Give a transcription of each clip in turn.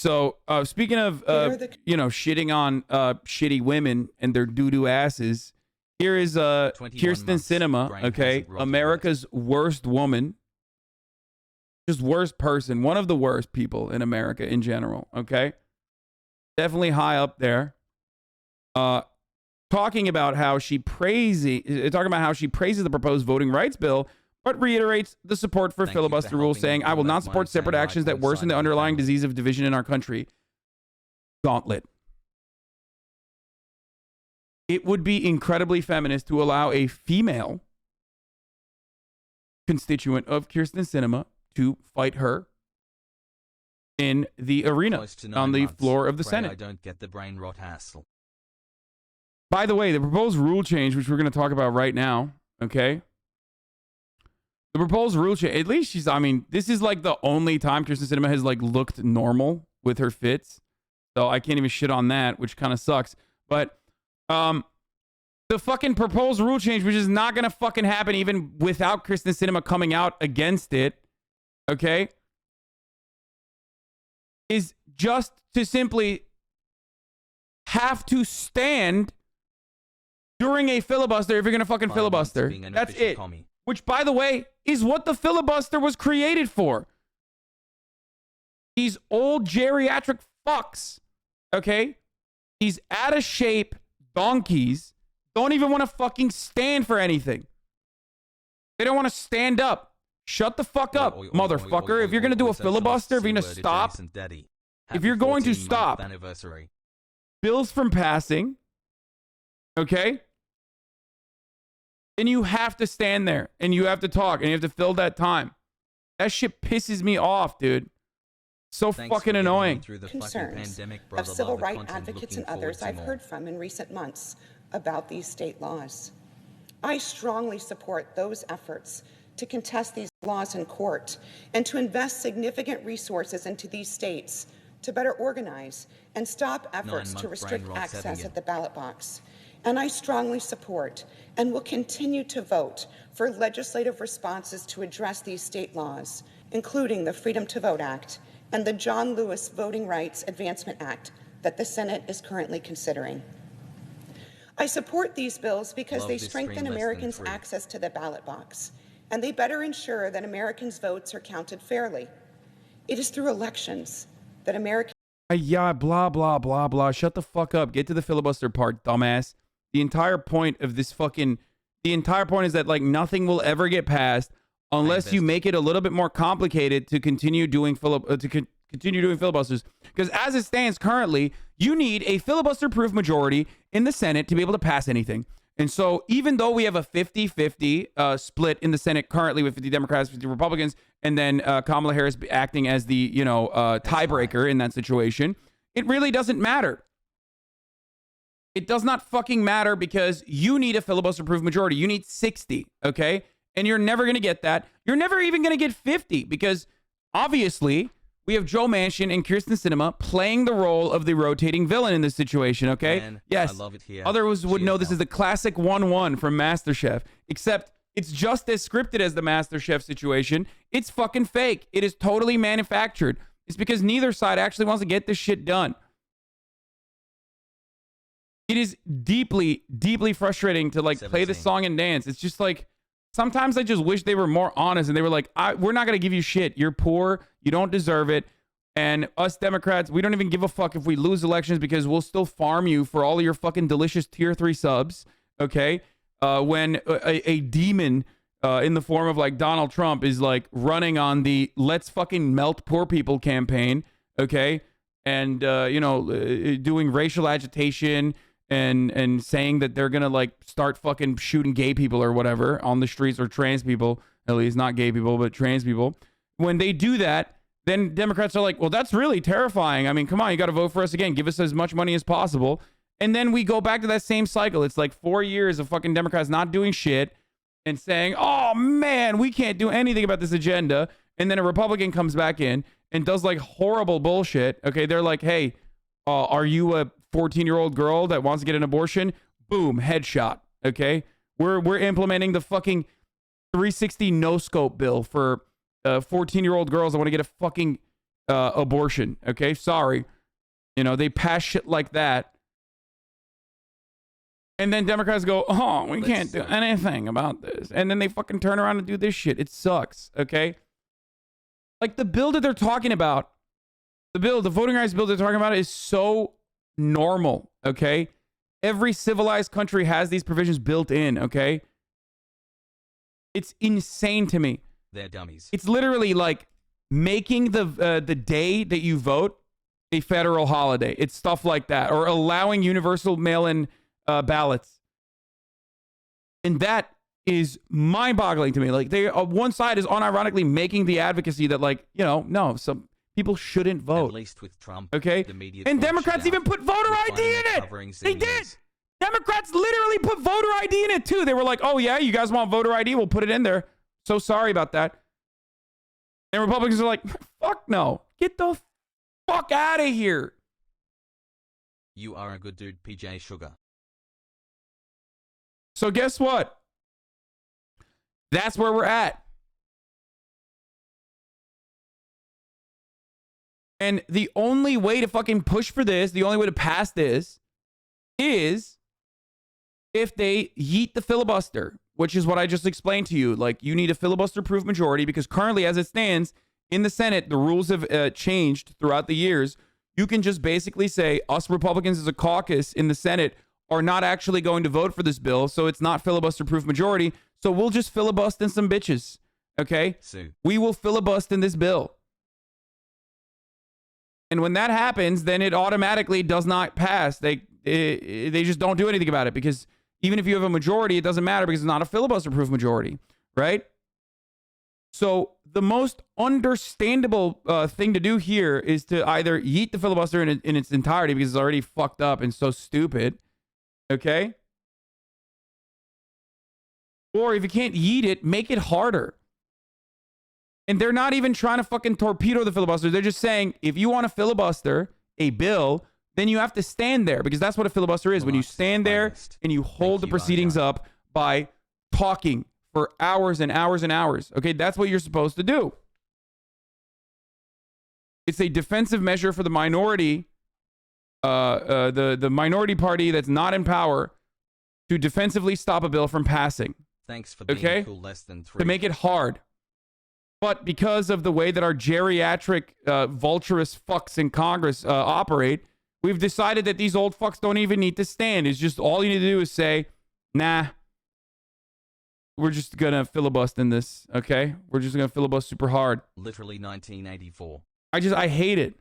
So speaking of, shitting on shitty women and their doo-doo asses, here is Kirsten Sinema, okay? America's worst woman. Just worst person. One of the worst people in America in general, okay? Definitely high up there. Talking about how she praises the proposed voting rights bill, but reiterates the support for filibuster rules, saying, "I will not support separate actions that worsen the underlying disease of division in our country." Gauntlet. It would be incredibly feminist to allow a female constituent of Kirsten Sinema to fight her in the arena on the floor of the Senate. I don't get the brain rot hassle. By the way, the proposed rule change, which we're going to talk about right now, okay? The proposed rule change, at least this is like the only time Kirsten Sinema has like looked normal with her fits. So I can't even shit on that, which kind of sucks. But the fucking proposed rule change, which is not going to fucking happen even without Kirsten Sinema coming out against it, okay, is just to simply have to stand during a filibuster if you're going to fucking filibuster. That's it. Which, by the way, is what the filibuster was created for. These old geriatric fucks, okay? These out of shape donkeys don't even want to fucking stand for anything. They don't want to stand up. Shut the fuck up, motherfucker. If you're going to do a filibuster, if you're going to stop, if you're going to stop bills from passing, okay, then you have to stand there and you have to talk and you have to fill that time. That shit pisses me off, dude. So fucking annoying. Concerns of civil rights advocates and others I've heard from in recent months about these state laws. I strongly support those efforts to contest these laws in court and to invest significant resources into these states to better organize and stop efforts to restrict access at the ballot box. And I strongly support and will continue to vote for legislative responses to address these state laws, including the Freedom to Vote Act and the John Lewis Voting Rights Advancement Act that the Senate is currently considering. I support these bills because they strengthen Americans' access to the ballot box, and they better ensure that Americans' votes are counted fairly. It is through elections that Americans... Yeah, blah, blah, blah, blah. Shut the fuck up. Get to the filibuster part, dumbass. The entire point of this fucking... The entire point is that, like, nothing will ever get passed unless you make it a little bit more complicated to continue doing filibusters. Because as it stands currently, you need a filibuster-proof majority in the Senate to be able to pass anything. And so even though we have a 50-50 split in the Senate currently with 50 Democrats, 50 Republicans, and then Kamala Harris acting as the, tiebreaker in that situation, it really doesn't matter. It does not fucking matter because you need a filibuster-proof majority. You need 60, okay? And you're never going to get that. You're never even going to get 50 because obviously we have Joe Manchin and Kirsten Sinema playing the role of the rotating villain in this situation, okay? Man, yes, I love it here. Others would know this is the classic 1-1 from MasterChef, except it's just as scripted as the MasterChef situation. It's fucking fake. It is totally manufactured. It's because neither side actually wants to get this shit done. It is deeply, deeply frustrating to play this song and dance. It's just like, sometimes I just wish they were more honest and they were like, we're not going to give you shit. You're poor. You don't deserve it. And us Democrats, we don't even give a fuck if we lose elections because we'll still farm you for all of your fucking delicious tier 3 subs. Okay. When a demon in the form of like Donald Trump is like running on the let's fucking melt poor people campaign. Okay. And, doing racial agitation and saying that they're gonna like start fucking shooting gay people or whatever on the streets, or trans people, at least not gay people, but trans people. When they do that, then Democrats are like, well, that's really terrifying. I mean, come on, you got to vote for us again. Give us as much money as possible. And then we go back to that same cycle. It's like 4 years of fucking Democrats not doing shit and saying, oh man, we can't do anything about this agenda. And then a Republican comes back in and does like horrible bullshit. Okay, they're like, hey, are you a 14-year-old girl that wants to get an abortion? Boom, headshot. Okay, we're implementing the fucking 360 no scope bill for 14-year-old girls that want to get a fucking abortion. Okay, sorry. You know, they pass shit like that. And then Democrats go, oh, we can't do anything about this. And then they fucking turn around and do this shit. It sucks, okay? Like, the bill that they're talking about, the voting rights bill they're talking about is so normal, okay? Every civilized country has these provisions built in, okay? It's insane to me. They're dummies. It's literally like making the day that you vote a federal holiday. It's stuff like that. Or allowing universal mail-in ballots. And that is mind-boggling to me. Like, they one side is unironically making the advocacy that, like, you know, no, some people shouldn't vote. At least with Trump, okay? the media and Democrats even put voter ID in it. They did. Democrats literally put voter ID in it too. They were like, oh yeah, you guys want voter ID? We'll put it in there. So sorry about that. And Republicans are like, fuck no. Get the fuck out of here. You are a good dude, PJ Sugar. So guess what? That's where we're at. And the only way to fucking push for this, the only way to pass this is if they yeet the filibuster, which is what I just explained to you. Like, you need a filibuster-proof majority because currently, as it stands, in the Senate, the rules have changed throughout the years. You can just basically say, us Republicans as a caucus in the Senate are not actually going to vote for this bill, so it's not filibuster-proof majority, so we'll just filibust in some bitches, okay? We will filibust in this bill. And when that happens, then it automatically does not pass. They just don't do anything about it because even if you have a majority, it doesn't matter because it's not a filibuster-proof majority, right? So the most understandable thing to do here is to either yeet the filibuster in its entirety because it's already fucked up and so stupid, okay? Or if you can't yeet it, make it harder. And they're not even trying to fucking torpedo the filibuster. They're just saying, if you want to filibuster a bill, then you have to stand there because that's what a filibuster is. When you stand there and you hold the proceedings up by talking for hours and hours and hours. Okay, that's what you're supposed to do. It's a defensive measure for the minority, the minority party that's not in power to defensively stop a bill from passing. Thanks for being cool less than 3. To make it hard. But because of the way that our geriatric vulturous fucks in Congress operate, we've decided that these old fucks don't even need to stand. It's just all you need to do is say, nah, we're just going to filibust in this, okay? We're just going to filibust super hard. Literally 1984. I hate it.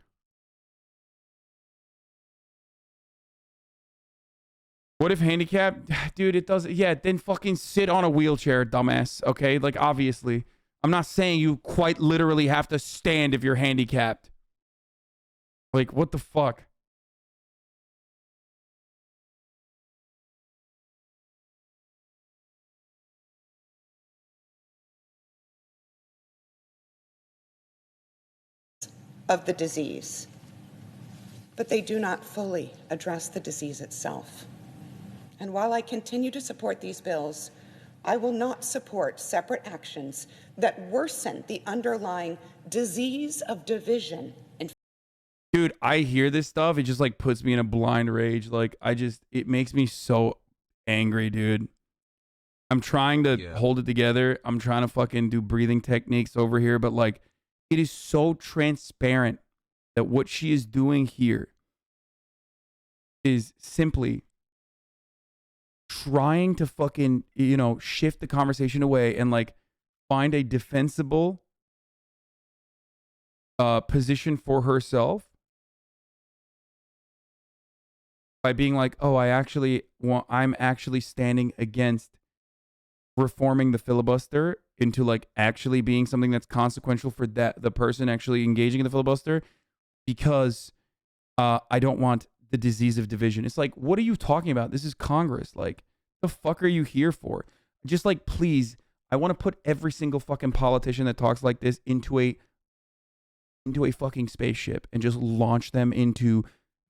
What if handicapped? Dude, it doesn't. Yeah, then fucking sit on a wheelchair, dumbass, okay? Like, obviously. I'm not saying you quite literally have to stand if you're handicapped. Like, what the fuck? Of the disease, but they do not fully address the disease itself. And while I continue to support these bills, I will not support separate actions that worsen the underlying disease of division. Dude, I hear this stuff. It just like puts me in a blind rage. Like, it makes me so angry, dude. I'm trying to hold it together. I'm trying to fucking do breathing techniques over here. But like, it is so transparent that what she is doing here is simply trying to fucking, you know, shift the conversation away and like find a defensible position for herself by being like, oh, I'm actually standing against reforming the filibuster into like actually being something that's consequential for the person actually engaging in the filibuster because I don't want the disease of division. It's like, what are you talking about? This is Congress. Like, the fuck are you here for? Just like, please, I want to put every single fucking politician that talks like this into a fucking spaceship and just launch them into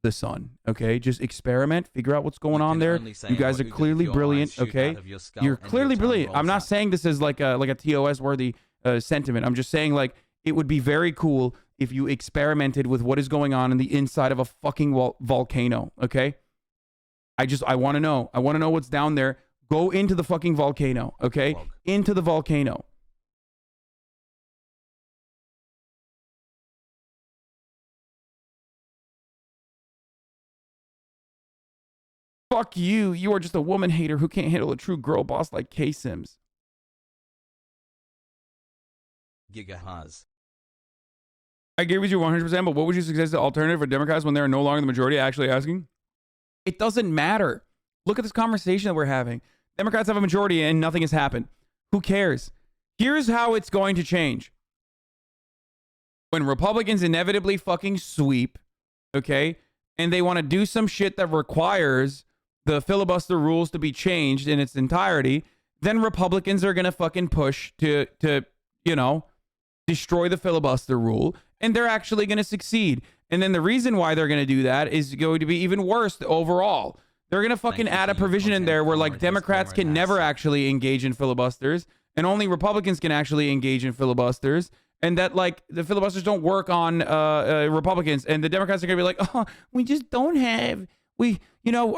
the sun. Okay, just experiment, figure out what's going on there. You guys are clearly brilliant. Okay, you're clearly brilliant. I'm not saying this is like a TOS worthy sentiment. I'm just saying, like, it would be very cool if you experimented with what is going on in the inside of a fucking volcano, okay? I want to know. I want to know what's down there. Go into the fucking volcano, okay? Into the volcano. Fuck you. You are just a woman hater who can't handle a true girl boss like K-Sims. Gigahaz. I agree with you 100%, but what would you suggest the alternative for Democrats when they're no longer the majority actually asking? It doesn't matter. Look at this conversation that we're having. Democrats have a majority and nothing has happened. Who cares? Here's how it's going to change. When Republicans inevitably fucking sweep, okay, and they want to do some shit that requires the filibuster rules to be changed in its entirety, then Republicans are going to fucking push to, you know, destroy the filibuster rule, and they're actually going to succeed. And then the reason why they're going to do that is going to be even worse overall. They're going to fucking add a provision in there where, like, Democrats can never actually engage in filibusters, and only Republicans can actually engage in filibusters, and that, like, the filibusters don't work on Republicans, and the Democrats are going to be like, oh, we just don't have, you know,